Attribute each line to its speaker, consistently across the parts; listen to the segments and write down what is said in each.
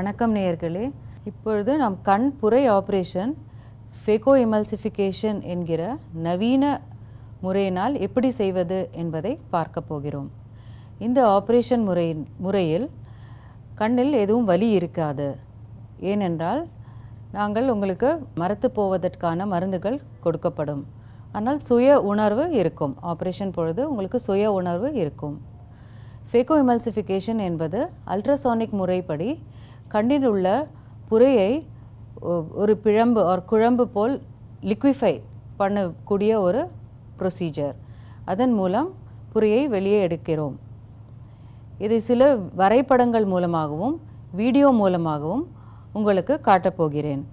Speaker 1: வணக்கம் நேயர்களே. இப்பொழுது நாம் கண் புரை ஆப்ரேஷன் ஃபேகோ எமல்சிஃபிகேஷன் என்கிற நவீன முறையினால் எப்படி செய்வது என்பதை பார்க்க போகிறோம். இந்த ஆப்ரேஷன் முறையில் கண்ணில் எதுவும் வலி இருக்காது. ஏனென்றால் நாங்கள் உங்களுக்கு மரத்து போவதற்கான மருந்துகள் கொடுக்கப்படும். ஆனால் சுய உணர்வு இருக்கும். ஆப்ரேஷன் பொழுது உங்களுக்கு சுய உணர்வு இருக்கும். ஃபேகோ எமல்சிஃபிகேஷன் என்பது அல்ட்ராசானிக் முறைப்படி கண்ணில் உள்ள புரையை ஒரு குழம்பு போல் லிக்விஃபை பண்ணக்கூடிய ஒரு ப்ரொசீஜர். அதன் மூலம் புரையை வெளியே எடுக்கிறோம். இதை சில வரைபடங்கள் மூலமாகவும் வீடியோ மூலமாகவும் உங்களுக்கு காட்டப்போகிறேன்.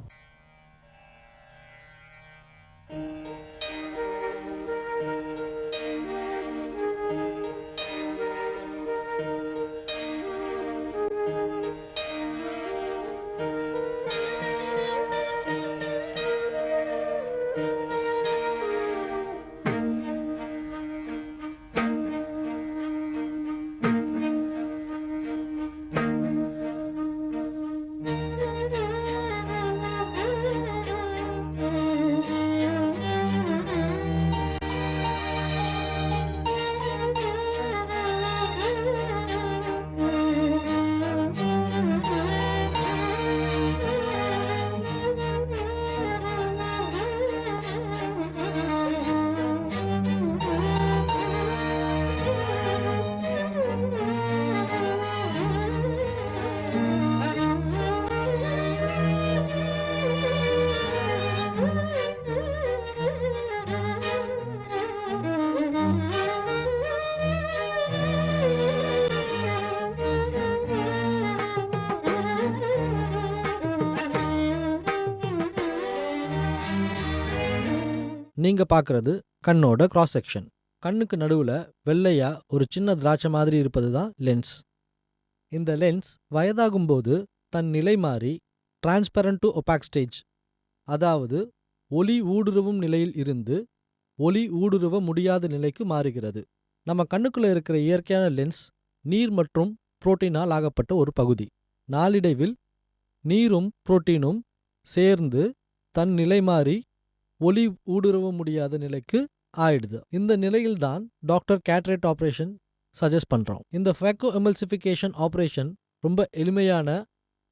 Speaker 2: நீங்க பார்க்கறது கண்ணோட கிராஸ் செக்ஷன். கண்ணுக்கு நடுவில் வெள்ளையா ஒரு சின்ன திராட்சை மாதிரி இருப்பது தான் லென்ஸ். இந்த லென்ஸ் வயதாகும்போது தன் நிலை மாறி டிரான்ஸ்பரண்ட் டு ஒபாக் ஸ்டேஜ், அதாவது ஒளி ஊடுருவும் நிலையில் இருந்து ஒளி ஊடுருவ முடியாத நிலைக்கு மாறுகிறது. நம்ம கண்ணுக்குள்ள இருக்கிற இயற்கையான லென்ஸ் நீர் மற்றும் புரோட்டீனால் ஆகப்பட்ட ஒரு பகுதி. நாளிடைவில் நீரும் புரோட்டீனும் சேர்ந்து தன் நிலை மாறி ஒளி ஊடுருவ முடியாத நிலைக்கு ஆயிடுது. இந்த நிலையில்தான் டாக்டர் கேட்ரேட் ஆப்ரேஷன் சஜஸ்ட் பண்றோம். இந்த ஃபேகோ எமல்சிஃபிகேஷன் ஆப்ரேஷன் ரொம்ப எளிமையான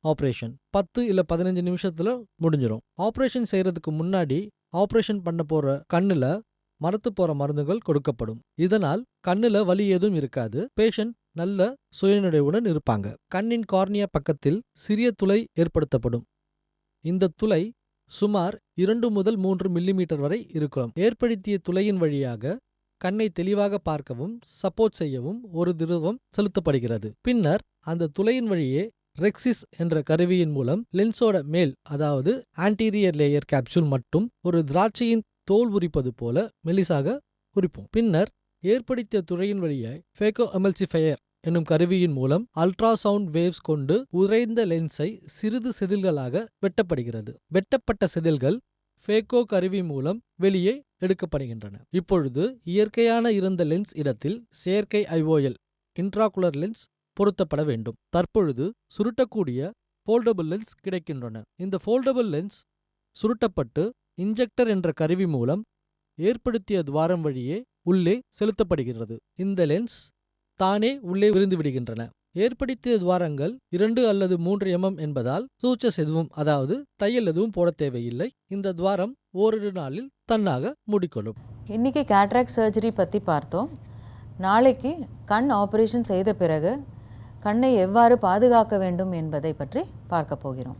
Speaker 2: ஆப்ரேஷன். 10 இல்ல 15 நிமிஷத்துல முடிஞ்சிடும். ஆப்ரேஷன் செய்யறதுக்கு முன்னாடி ஆப்ரேஷன் பண்ண போற கண்ணுல மரத்து போற மருந்துகள் கொடுக்கப்படும். இதனால் கண்ணுல வலி ஏதும் இருக்காது. பேஷண்ட் நல்ல சுயநினைவுடன் இருப்பாங்க. கண்ணின் கார்னியா பக்கத்தில் சிறிய துளை ஏற்படுத்தப்படும். இந்த துளை சுமார் 2 முதல் 3 மில்லிமீட்டர் வரை இருக்கலாம். ஏற்படுத்திய துளையின் வழியாக கண்ணை தெளிவாக பார்க்கவும் சப்போர்ட் செய்யவும் ஒரு திரவம் செலுத்தப்படுகிறது. பின்னர் அந்த துளையின் வழியே ரெக்சிஸ் என்ற கருவியின் மூலம் லென்ஸோட மேல், அதாவது ஆன்டீரியர் லேயர் கேப்சூல் மட்டும் ஒரு திராட்சையின் தோல் உரிப்பது போல மெலிசாக உரிப்போம். பின்னர் ஏற்படுத்திய துளையின் வழியே ஃபேகோ எமல்சிஃபையர் என்னும் கருவியின் மூலம் அல்ட்ராசவுண்ட் வேவ்ஸ் கொண்டு உறைந்த லென்ஸை சிறிது செதில்களாக வெட்டப்படுகிறது. வெட்டப்பட்ட செதில்கள் ஃபேகோ கருவி மூலம் வெளியே எடுக்கப்படுகின்றன. இப்பொழுது இயற்கையான இருந்த லென்ஸ் இடத்தில் செயற்கை IOL இன்ட்ராகுலர் லென்ஸ் பொருத்தப்பட வேண்டும். தற்பொழுது சுருட்டக்கூடிய ஃபோல்டபிள் லென்ஸ் கிடைக்கின்றன. இந்த ஃபோல்டபிள் லென்ஸ் சுருட்டப்பட்டு இன்ஜெக்டர் என்ற கருவி மூலம் ஏற்படுத்திய துவாரம் வழியே உள்ளே செலுத்தப்படுகிறது. இந்த லென்ஸ் தானே உள்ளே விரிந்து விடுகின்றன. ஏற்படுத்திய துவாரங்கள் 2 அல்லது 3 mm என்பதால் சூச்சஸ் எதுவும், அதாவது தையல் எதுவும் போட தேவையில்லை. இந்த துவாரம் ஓரிரு நாளில் தன்னாக மூடிக்கொள்ளும்.
Speaker 1: இன்னைக்கு கேட்ராக்ட் சர்ஜரி பற்றி பார்த்தோம். நாளைக்கு கண் ஆப்ரேஷன் செய்த பிறகு கண்ணை எவ்வாறு பாதுகாக்க வேண்டும் என்பதை பற்றி பார்க்க போகிறோம்.